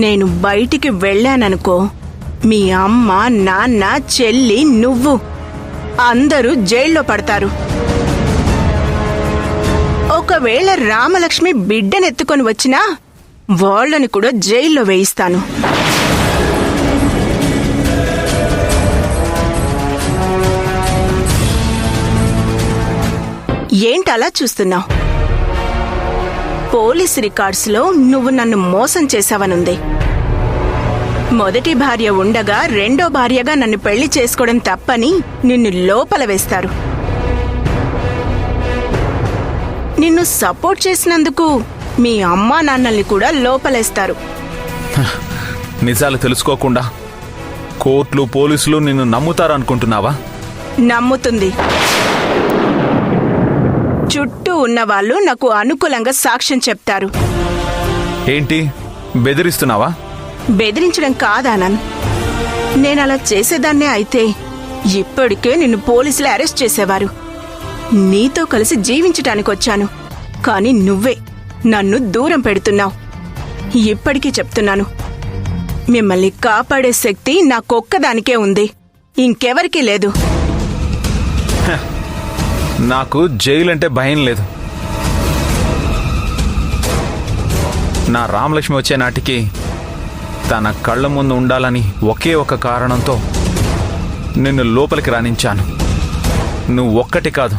నేను బయటికి వెళ్ళాననుకో, మీ అమ్మ, నాన్న, చెల్లి, నువ్వు అందరూ జైల్లో పడతారు. ఒకవేళ రామలక్ష్మి బిడ్డనెత్తుకొని వచ్చినా వాళ్ళని కూడా జైల్లో వేయిస్తాను. ఏంటలా చూస్తున్నావు? పోలీస్ రికార్డ్స్లో నువ్వు నన్ను మోసం చేశావనుంది. మొదటి భార్య ఉండగా రెండో భార్యగా నన్ను పెళ్లి చేసుకోవడం తప్పని నిన్ను లోపల వేస్తారు. నిన్ను సపోర్ట్ చేసినందుకు మీ అమ్మా నాన్నల్ని కూడా లోపలేస్తారు. నిజాలు తెలుసుకోకుండా కోర్టులు, పోలీసులు నిన్ను నమ్ముతారనుకుంటున్నావా? నమ్ముతుంది. చుట్టూ ఉన్నవాళ్లు నాకు అనుకూలంగా సాక్ష్యం చెప్తారు. ఏంటి, బెదిరిస్తున్నావా? బెదిరించడం కాదానంద్. నేనలా చేసేదాన్నే అయితే ఇప్పటికే నిన్ను పోలీసులు అరెస్ట్ చేసేవారు. నీతో కలిసి జీవించటానికొచ్చాను, కాని నువ్వే నన్ను దూరం పెడుతున్నావు. ఇప్పటికీ చెప్తున్నాను, మిమ్మల్ని కాపాడే శక్తి నాకొక్కదానికే ఉంది, ఇంకెవరికీ లేదు. నాకు జైలంటే భయం లేదు. నా రామలక్ష్మి వచ్చే నాటికి తన కళ్ళ ముందు ఉండాలని ఒకే ఒక కారణంతో నిన్ను లోపలికి రానించాను. నువ్వు ఒక్కటి కాదు,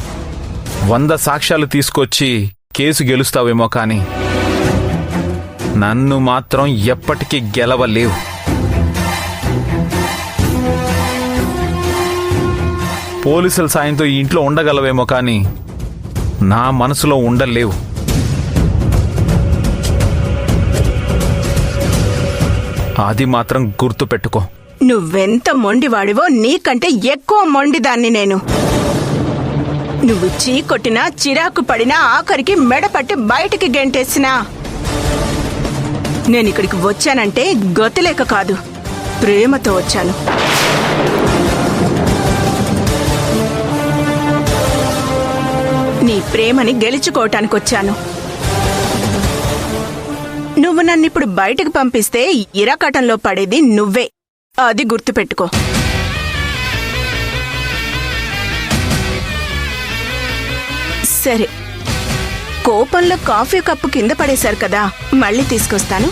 100 సాక్ష్యాలు తీసుకొచ్చి కేసు గెలుస్తావేమో కానీ నన్ను మాత్రం ఎప్పటికీ గెలవలేవు. పోలీసుల సాయంతో ఈ ఇంట్లో ఉండగలవేమో కానీ నా మనసులో ఉండలేవు. అది మాత్రం గుర్తుపెట్టుకో. నువ్వెంత మొండివాడివో నీకంటే ఎక్కువ మొండిదాన్ని నేను. నువ్వు చీకొట్టినా, చిరాకు పడినా, ఆఖరికి మెడపట్టి బయటికి గెంటేసినా నేనిక్కడికి వచ్చానంటే గతిలేక కాదు, ప్రేమతో వచ్చాను. నీ ప్రేమని గెలుచుకోవటానికొచ్చాను. నువ్వు నన్నిప్పుడు బయటకు పంపిస్తే ఇరకటంలో పడేది నువ్వే, అది గుర్తుపెట్టుకో. సరే, కోపంలో కాఫీ కప్పు కింద పడేశారు కదా, మళ్ళీ తీసుకొస్తాను.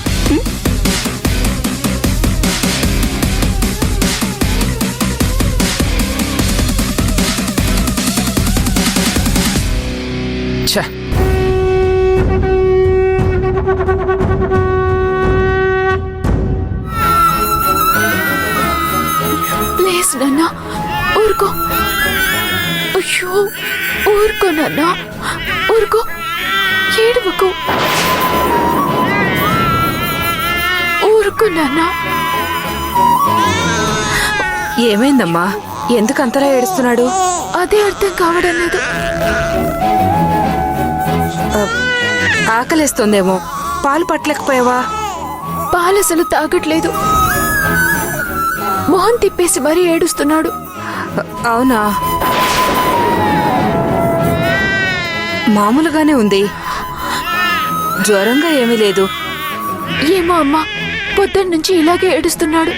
ప్లీజ్ నాన్న, ఊరుకో. అయ్యో, ఊరుకో నాన్న, ఊరుకో, ఏడవకు, ఊరుకో నాన్న. ఏమైందమ్మా? ఎందుకు అంతలా ఏడుస్తున్నాడు? అదే అర్థం కావడం లేదు. ఆకలేస్తుందేమో, పాలు పట్టలేకపోయావా? పాలు అసలు తాగట్లేదు, మొహం తిప్పేసి మరీ ఏడుస్తున్నాడు. అవునా? మామూలుగానే ఉంది, జ్వరంగా ఏమీ లేదు. ఏమో అమ్మా, పొద్దున్నుంచి ఇలాగే ఏడుస్తున్నాడు.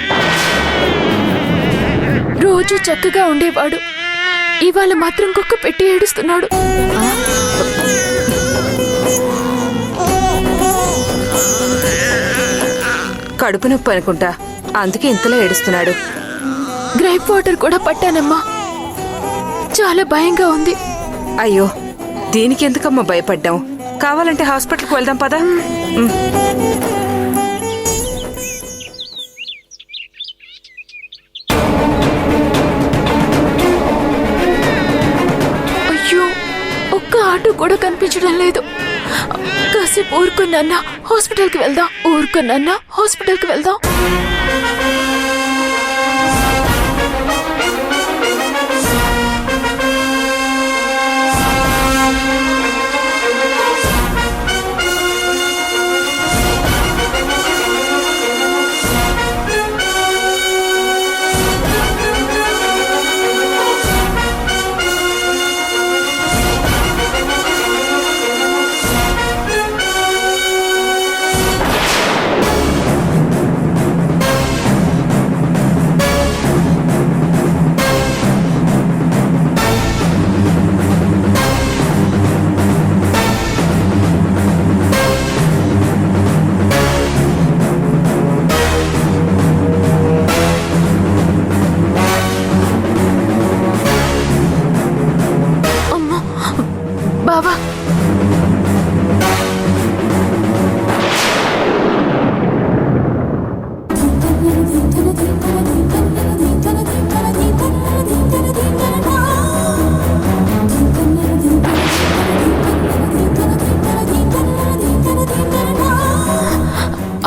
రోజు చక్కగా ఉండేవాడు, ఇవాళ మాత్రం కుక్క పెట్టి ఏడుస్తున్నాడు. కడుపు నొప్పి అనుకుంటా, అందుకే ఇంతలో ఏడుస్తున్నాడు. గ్రైప్ వాటర్ కూడా పట్టానమ్మా, చాలా భయంగా ఉంది. అయ్యో, దీనికి ఎందుకమ్మా భయపడ్డాం? కావాలంటే హాస్పిటల్కి వెళ్దాం పదా. అయ్యో, ఒక్క ఆటో కూడా కనిపించడం లేదు. కాసేపు ఊరుకున్నా, హాస్పిటల్కి వెళ్దాం. ఊరుకున్నా, హాస్పిటల్కి వెళ్దాం. బావా.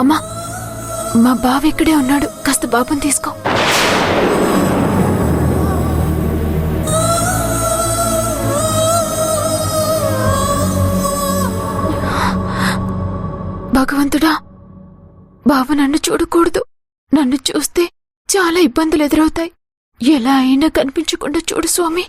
అమ్మా, మా బావ ఇక్కడే ఉన్నాడు, కాస్త బాబుని తీసుకో. భగవంతుడా, బాబు నన్ను చూడకూడదు. నన్ను చూస్తే చాలా ఇబ్బందులు ఎదురవుతాయి. ఎలా అయినా కనిపించకుండా చూడు స్వామి.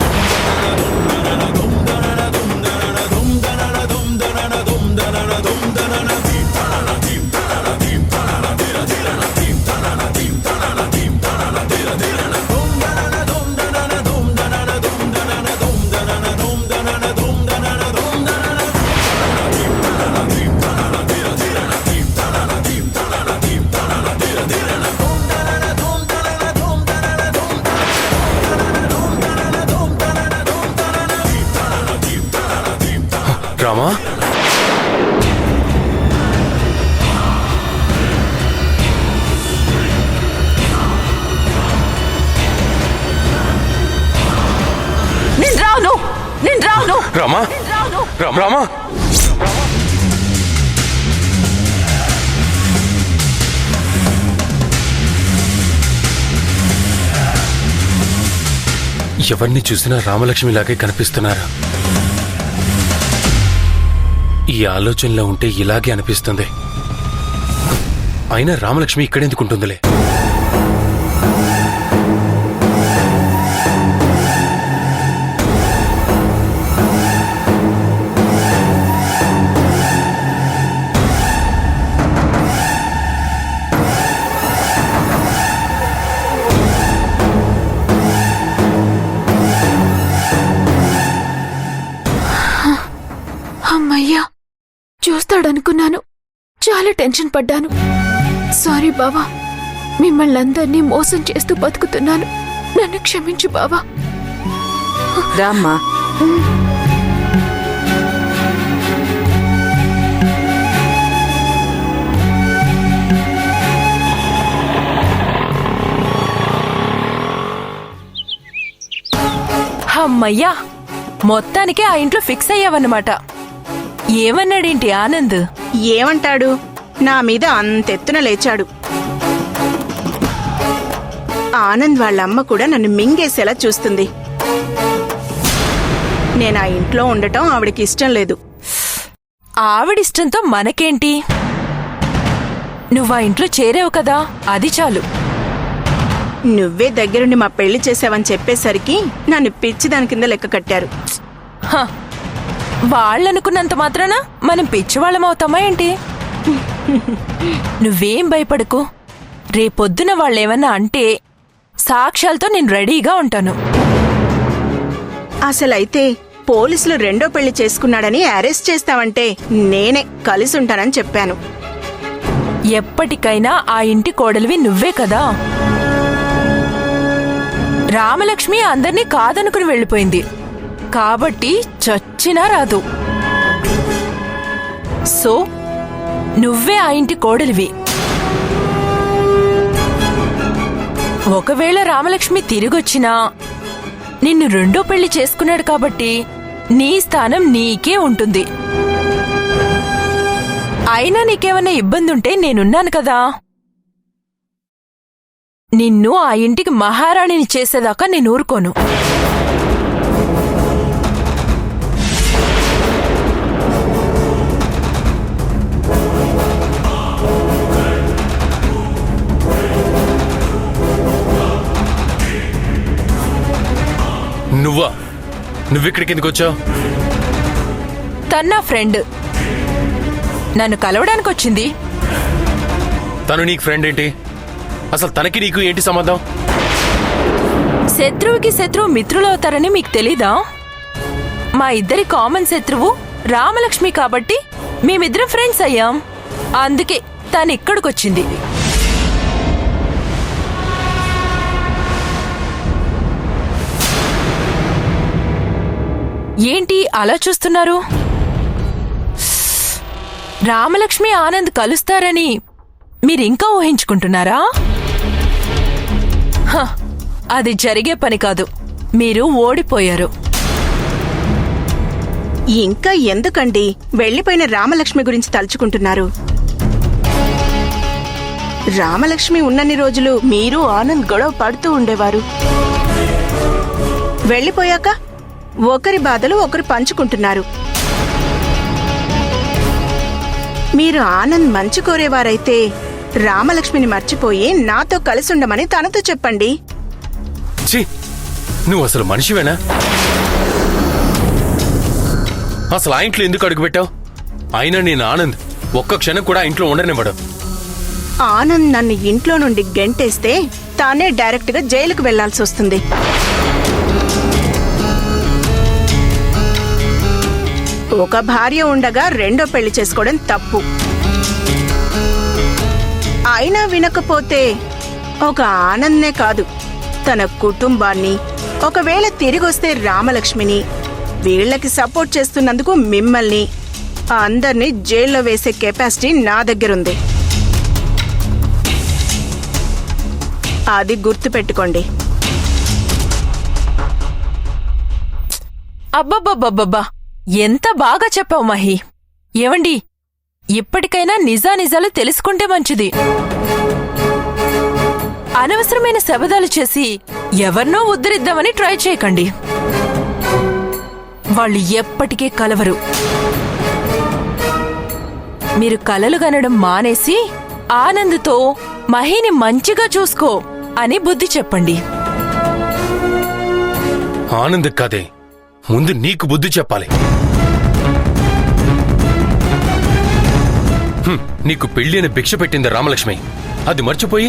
రామా, నేను రాను. రామా, రామా. ఎవరిని చూసినా రామలక్ష్మిలాగే కనిపిస్తున్నారు. ఈ ఆలోచనలో ఉంటే ఇలాగే అనిపిస్తుంది. అయినా రామలక్ష్మి ఇక్కడెందుకుంటుందిలే. అమ్మయ్యా, చూస్తాడనుకున్నాను. చాలా టెన్షన్ పడ్డాను. సారీ బావా, మిమ్మల్ని అందరినీ మోసం చేస్తూ బతుకుతున్నాను. నన్ను క్షమించు బావా. రామ్మా. అమ్మయ్యా, మొత్తానికి ఆ ఇంట్లో ఫిక్స్ అయ్యావన్నమాట. ఏమన్నాడేంటి ఆనంద్? ఏమంటాడు? నా మీద అంతెత్తున లేచాడు. ఆనంద్ వాళ్ళమ్మ కూడా నన్ను మింగేసేలా చూస్తుంది. నేను ఆ ఇంట్లో ఉండటం ఆవిడకి ఇష్టం లేదు. ఆవిడిష్టంతో మనకేంటి? నువ్వా ఇంట్లో చేరావు కదా, అది చాలు. నువ్వే దగ్గరుండి మా పెళ్లి చేసావని చెప్పేసరికి నన్ను పిచ్చిదాని కింద లెక్క కట్టారు. హ, వాళ్ళనుకున్నంత మాత్రాన మనం పిచ్చివాళ్ళమవుతామా ఏంటి? నువ్వేం భయపడకు. రేపొద్దున వాళ్ళేమన్నా అంటే సాక్ష్యాలతో నేను రెడీగా ఉంటాను. అసలైతే పోలీసులు రెండో పెళ్లి చేసుకున్నాడని అరెస్ట్ చేస్తావంటే నేనే కలిసి ఉంటానని చెప్పాను. ఎప్పటికైనా ఆ ఇంటి కోడలివి నువ్వే కదా. రామలక్ష్మి అందర్నీ కాదనుకుని వెళ్ళిపోయింది కాబట్టి చచ్చినా రాదు. సో నువ్వే ఆ ఇంటి కోడలివి. ఒకవేళ రామలక్ష్మి తిరిగొచ్చినా నిన్ను రెండో పెళ్లి చేసుకున్నాడు కాబట్టి నీ స్థానం నీకే ఉంటుంది. అయినా నీకేమన్నా ఇబ్బందుంటే నేనున్నాను కదా. నిన్ను ఆ ఇంటికి మహారాణిని చేసేదాకా నేను ఊరుకోను. నువ్వా? నువ్విక్కడికి ఎందుకు వచ్చావు? తన ఫ్రెండ్ నన్ను కలవడానికి వచ్చింది. తను నీకు ఫ్రెండ్ ఏంటి? అసలు తనకి నీకు ఏంటి సంబంధం? శత్రువుకి శత్రువు మిత్రులవుతారని మీకు తెలీదా? మా ఇద్దరి కామన్ శత్రువు రామలక్ష్మి కాబట్టి మేమిద్దరం ఫ్రెండ్స్ అయ్యాం. అందుకే తను ఇక్కడికొచ్చింది. ఏంటి అలా చూస్తున్నారు? రామలక్ష్మి ఆనంద్ కలుస్తారని మీరింకా ఊహించుకుంటున్నారా? హ, అది జరిగే పని కాదు. మీరు ఓడిపోయారు. ఇంకా ఎందుకండి వెళ్లిపోయిన రామలక్ష్మి గురించి తలుచుకుంటున్నారు? రామలక్ష్మి ఉన్నన్ని రోజులు మీరు ఆనంద్ గొడవ పడుతూ ఉండేవారు. వెళ్లిపోయాక ఒకరి బాధలు ఒకరు పంచుకుంటున్నారు. మీరు ఆనంద్ మంచి కోరేవారైతే రామలక్ష్మిని మర్చిపోయి నాతో కలిసుండమని తనతో చెప్పండి. ఛీ, నువ్వు అసలు మనిషివేనా? అసలు ఆ ఇంట్లో ఎందుకు అడుగుపెట్టావు? అయినా నేను ఆనంద్ ఒక్క క్షణం కూడా ఇంట్లో ఉండనివ్వడు. ఆనంద్ నన్ను ఇంట్లో నుండి గెంటేస్తే తానే డైరెక్ట్ గా జైలుకు వెళ్లాల్సి వస్తుంది. ఒక భార్య ఉండగా రెండో పెళ్లి చేసుకోవడం తప్పు. అయినా వినకపోతే ఒక ఆనంద్నే కాదు, తన కుటుంబాన్ని, ఒకవేళ తిరిగొస్తే రామలక్ష్మిని, వీళ్ళకి సపోర్ట్ చేస్తున్నందుకు మిమ్మల్ని అందర్నీ జైల్లో వేసే కెపాసిటీ నా దగ్గరుంది. అది గుర్తుపెట్టుకోండి. అబ్బబ్బబ్బబ్బబ్బా, ఎంత బాగా చెప్పావు మహి. ఏవండి, ఇప్పటికైనా నిజానిజాలు తెలుసుకుంటే మంచిది. అనవసరమైన శబదాలు చేసి ఎవరినో ఉద్ధరిద్దామని ట్రై చేయకండి. వాళ్ళు ఎప్పటికీ కలవరు. మీరు కలలు గనడం మానేసి ఆనంద్తో మహిని మంచిగా చూసుకో అని బుద్ధి చెప్పండి. ఆనంద్ కాదే, ముందు నీకు బుద్ధి చెప్పాలి. నీకు పెళ్లి అని భిక్ష పెట్టింది రామలక్ష్మి. అది మర్చిపోయి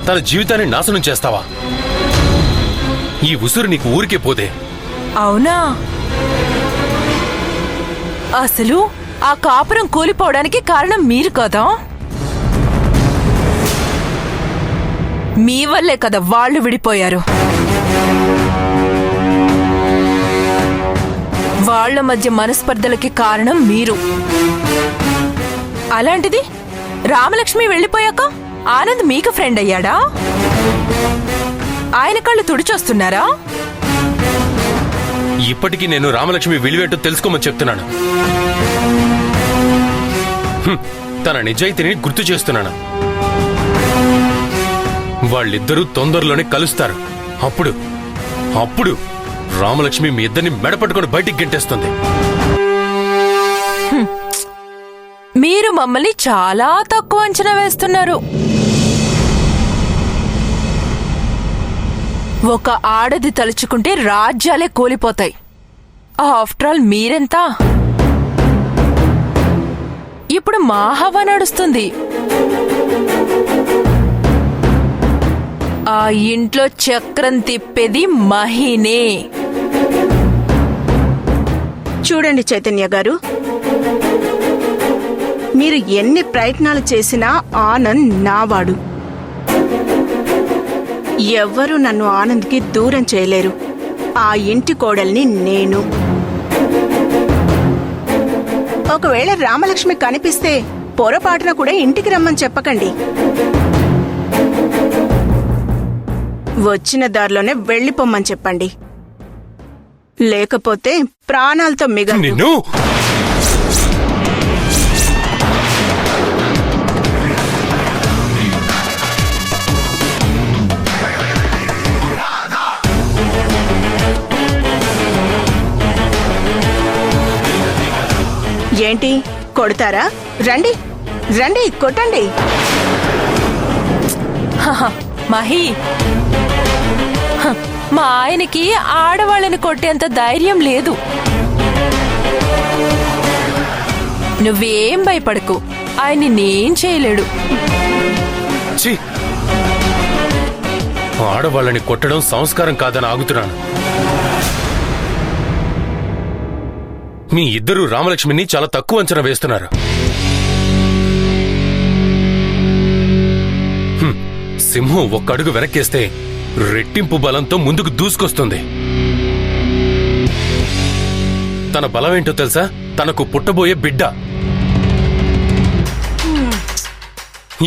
తన జీవితాన్ని నాశనం చేస్తావా? ఈ ఉసురు నీకు ఊరికే పోతే. అవునా? అసలు ఆ కాపురం కూలిపోవడానికి కారణం మీరు కదా? మీ వల్లే కదా వాళ్ళు విడిపోయారు. వాళ్ల మధ్య మనస్పర్ధలకి కారణం మీరు. అలాంటిది రామలక్ష్మి వెళ్లిపోయాక ఆనంద్ మీకు ఫ్రెండ్ అయ్యాడా? ఆయన కళ్ళు తుడిచొస్తున్నారా? ఇప్పటికీ నేను రామలక్ష్మి విలువేంటో తెలుసుకోమని చెప్తున్నాను. తన నిజాయితీని గుర్తు చేస్తున్నాను. వాళ్ళిద్దరూ తొందరలోనే కలుస్తారు. అప్పుడు రామలక్ష్మి మీ ఇద్దరిని మెడపట్టుకుని బయటికి గెంటేస్తుంది. మీరు మమ్మల్ని చాలా తక్కువ అంచనా వేస్తున్నారు. ఒక ఆడది తలుచుకుంటే రాజ్యాలే కూలిపోతాయి. ఆఫ్టర్ ఆల్ మీరెంత? ఇప్పుడు మా హవా నడుస్తుంది. ఆ ఇంట్లో చక్రం తిప్పేది మహినే. చూడండి చైతన్య గారు, మీరు ఎన్ని ప్రయత్నాలు చేసినా ఆనంద్ నావాడు. ఎవ్వరూ నన్ను ఆనంద్కి దూరం చేయలేరు. ఆ ఇంటి కోడల్ని నేను. ఒకవేళ రామలక్ష్మి కనిపిస్తే పొరపాటున కూడా ఇంటికి రమ్మని చెప్పకండి. వచ్చిన దారిలోనే వెళ్లిపోమ్మని చెప్పండి. లేకపోతే ప్రాణాలతో మిగలదు. నిన్ను ఏంటి కొడతారా? రండి రండి కొట్టండి. మహి, మా ఆయనకి ఆడవాళ్ళని కొట్టేంత ధైర్యం లేదు. నువ్వేం భయపడకు, ఆయన్ని నేం చేయలేడు. ఆడవాళ్ళని కొట్టడం సంస్కారం కాదని ఆగుతున్నాను. మీ ఇద్దరు రామలక్ష్మిని చాలా తక్కువ అంచనా వేస్తున్నారు. సింహం ఒక్క అడుగు వెనక్కేస్తే రెట్టింపు బలంతో ముందుకు దూసుకొస్తుంది. తన బలమేంటో తెలుసా? తనకు పుట్టబోయే బిడ్డ.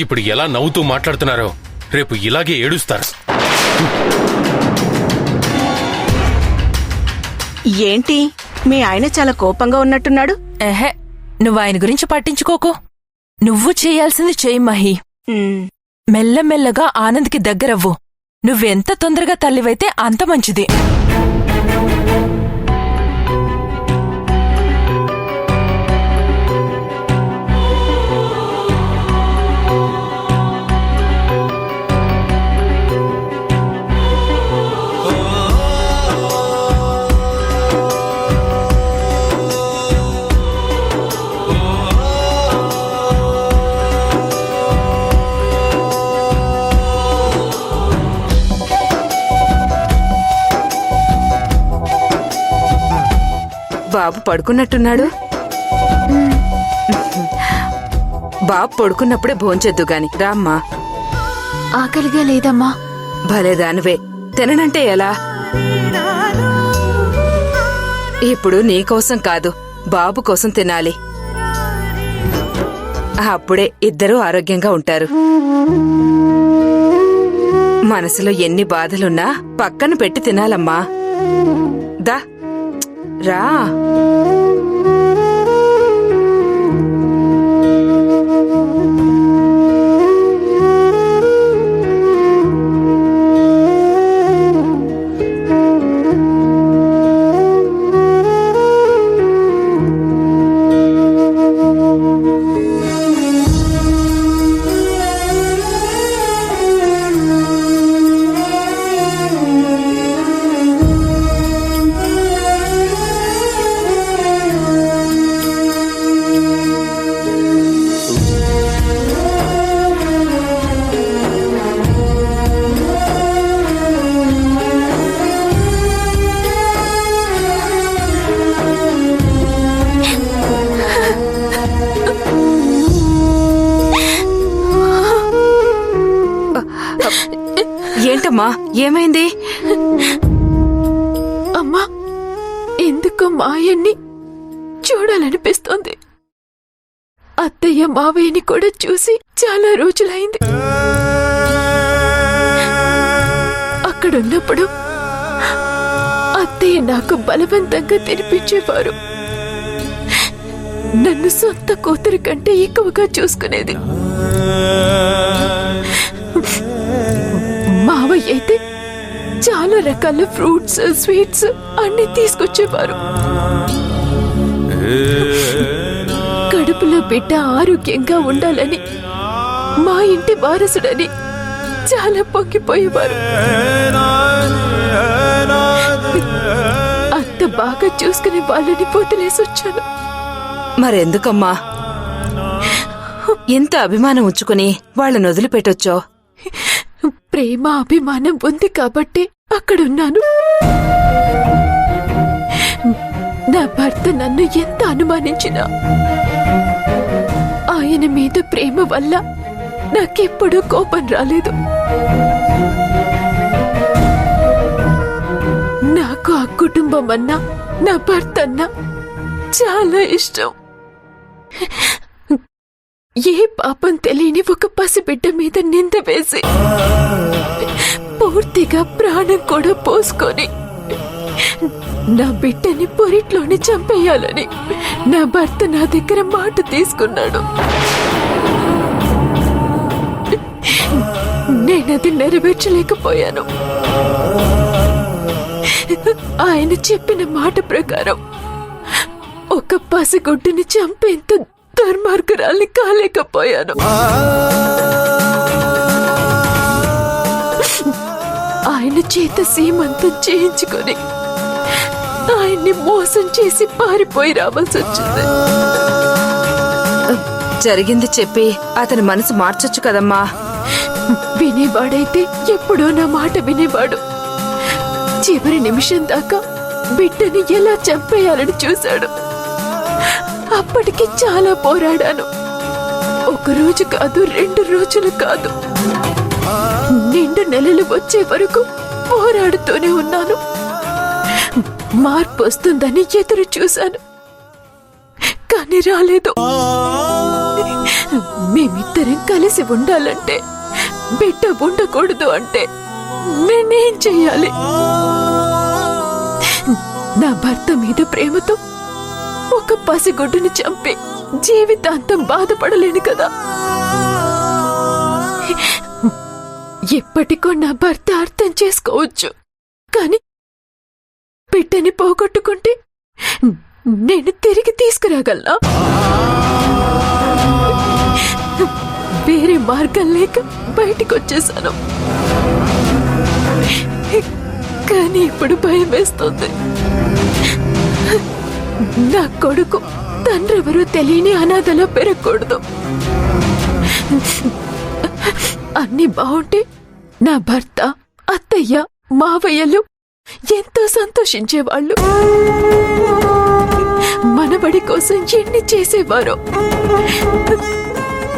ఇప్పుడు ఎలా నవ్వుతూ మాట్లాడుతున్నారో రేపు ఇలాగే ఏడుస్తారు. ఏంటి మీ ఆయన చాలా కోపంగా ఉన్నట్టున్నాడు? ఎహే, నువ్వు ఆయన గురించి పట్టించుకోకు. నువ్వు చేయాల్సింది చెయ్యి మహి. ఉమ్, మెల్లమెల్లగా ఆనంద్కి దగ్గరవ్వు. నువ్వెంత తొందరగా తల్లివైతే అంత మంచిది. బాబు పడుకున్నట్టున్నాడు. బాబు పడుకున్నప్పుడే భోంచెద్దు గాని రామ్మా. ఆకలిగా లేదమ్మా. భలేదానివే, తిననంటే ఎలా? ఇప్పుడు నీకోసం కాదు, బాబు కోసం తినాలి. అప్పుడే ఇద్దరూ ఆరోగ్యంగా ఉంటారు. మనసులో ఎన్ని బాధలున్నా పక్కన పెట్టి తినాలమ్మా. దా రా. ఏంటమ్మా, ఏమైంది? అమ్మా, ఎందుకో మాయన్ని చూడాలనిపిస్తోంది. అత్తయ్య మావయ్యని కూడా చూసి చాలా రోజులైంది. అక్కడున్నప్పుడు అత్తయ్య నాకు బలవంతంగా తినిపించేవారు. నన్ను సొంత కూతురి కంటే ఎక్కువగా చూసుకునేది. మావయ్య అయితే చాలా రకాల ఫ్రూట్స్, స్వీట్స్ అన్ని తీసుకొచ్చేవారు. కడుపులో బిడ్డ ఆరోగ్యంగా ఉండాలని, మా ఇంటి వారసుడని చాలా పొంగిపోయేవారు. అంత బాగా చూసుకునే వాళ్ళని వదిలేసొచ్చాను. మరెందుకమ్మా ఇంత అభిమానం ఉంచుకుని వాళ్ళని వదిలిపెట్టొచ్చో? ప్రేమ, అభిమానం ఉంది కాబట్టి అక్కడున్నాను. నా భర్త నన్ను ఎంత అనుమానించినా ఆయన మీద ప్రేమ వల్ల నాకెప్పుడూ కోపం రాలేదు. నాకు ఆ కుటుంబం అన్నా, నా భర్త అన్నా చాలా ఇష్టం. ఏ పాపం తెలియని ఒక పసిబిడ్డ మీద నింద వేసి పూర్తిగా ప్రాణం కూడా పోసుకొని నా బిడ్డని పొరిట్లోనే చంపేయాలని నా భర్త నా దగ్గర మాట తీసుకున్నాడు. నేనది నెరవేర్చలేకపోయాను. ఆయన చెప్పిన మాట ప్రకారం ఒక పసిగుడ్డుని చంపేంత దుర్మార్గురాల్ని కాలేకపోయాను. ఆయన చేత సీమంతం చేయించుకొని ఆయన్ని మోసం చేసి పారిపోయి రావాల్సి వచ్చింది. జరిగింది చెప్పి అతని మనసు మార్చొచ్చు కదమ్మా. వినేవాడైతే ఎప్పుడో నా మాట వినేవాడు. చివరి నిమిషం దాకా బిడ్డని ఎలా చంపేయాలని చూశాడు. అప్పటికి చాలా పోరాడాను. ఒక రోజు కాదు, 2 రోజులు కాదు, నిండు నెలలు వచ్చే వరకు పోరాడుతూనే ఉన్నాను. మార్పు వస్తుందని ఎదురు చూశాను, కానీ రాలేదు. మేమిద్దరం కలిసి ఉండాలంటే, బిడ్డ ఉండకూడదు అంటే నేనేం చెయ్యాలి? నా భర్త మీద ప్రేమతో ఒక పసిగుడ్డుని చంపి జీవితాంతం బాధపడలేను కదా. ఎప్పటికో నా భర్త అర్థం చేసుకోవచ్చు, కానీ బిడ్డని పోగొట్టుకుంటే నేను తిరిగి తీసుకురాగలనా? వేరే మార్గం లేక బయటికొచ్చేశాను, కానీ ఇప్పుడు భయం వేస్తుంది. నా కొడుకు తండ్రెవరో తెలియని అనాథలా పెరగకూడదు. అన్ని బాగుంటే నా భర్త, అత్తయ్య, మావయ్యలు ఎంతో సంతోషించేవాళ్ళు. మనబడి కోసం ఎన్ని చేసేవారో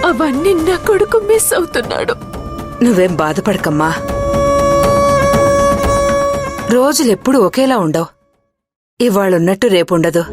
అవన్నీ నా కొడుకు మిస్ అవుతున్నాడు. నువ్వేం బాధపడకమ్మా. రోజులెప్పుడు ఒకేలా ఉండవు. ఇవాళున్నట్టు రేపుండదు.